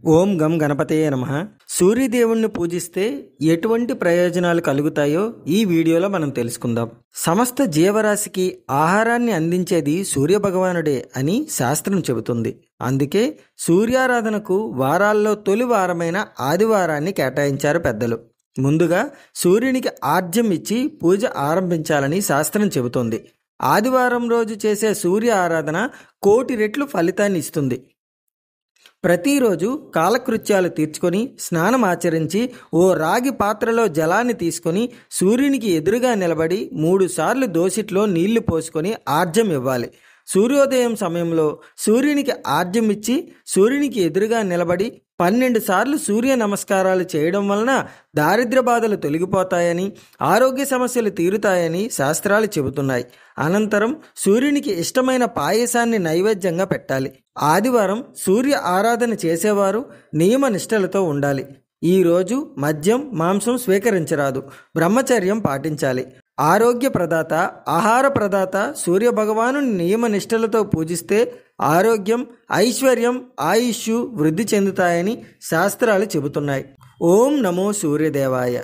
ఓం గం గణపతయే నమః. సూర్యదేవుణ్ణి పూజిస్తే ఎటువంటి ప్రయోజనాలు కలుగుతాయో ఈ వీడియోలో మనం తెలుసుకుందాం. సమస్త జీవరాశికి ఆహారాన్ని అందించేది సూర్యభగవానుడే అని శాస్త్రం చెబుతుంది. అందుకే సూర్యారాధనకు వారాల్లో తొలి వారమైన ఆదివారాన్ని కేటాయించారు పెద్దలు. ముందుగా సూర్యునికి ఆర్జ్యం ఇచ్చి పూజ ఆరంభించాలని శాస్త్రం చెబుతోంది. ఆదివారం రోజు చేసే సూర్య ఆరాధన కోటి రెట్లు ఫలితాన్ని ఇస్తుంది. ప్రతిరోజు కాలకృత్యాలు తీర్చుకొని స్నానం ఆచరించి ఓ రాగి పాత్రలో జలాన్ని తీసుకొని సూర్యునికి ఎదురుగా నిలబడి 3 సార్లు దోసిట్లో నీళ్లు పోసుకొని ఆర్జ్యం ఇవ్వాలి. సూర్యోదయం సమయంలో సూర్యునికి ఆర్జ్యం ఇచ్చి సూర్యునికి ఎదురుగా నిలబడి 12 సార్లు సూర్య నమస్కారాలు చేయడం వలన దారిద్ర్య బాధలు తొలగిపోతాయని, ఆరోగ్య సమస్యలు తీరుతాయని శాస్త్రాలు చెబుతున్నాయి. అనంతరం సూర్యునికి ఇష్టమైన పాయసాన్ని నైవేద్యంగా పెట్టాలి. ఆదివారం సూర్య ఆరాధన చేసేవారు నియమ నిష్టలతో ఉండాలి. ఈరోజు మద్యం మాంసం స్వీకరించరాదు. బ్రహ్మచర్యం పాటించాలి. ఆరోగ్య ప్రదాత, ఆహార ప్రదాత సూర్య భగవాను నియమ నిష్టలతో పూజిస్తే ఆరోగ్యం, ఐశ్వర్యం, ఆయుష్ వృద్ధి చెందుతాయని శాస్త్రాలు చెబుతున్నాయి. ఓం నమో సూర్యదేవాయ.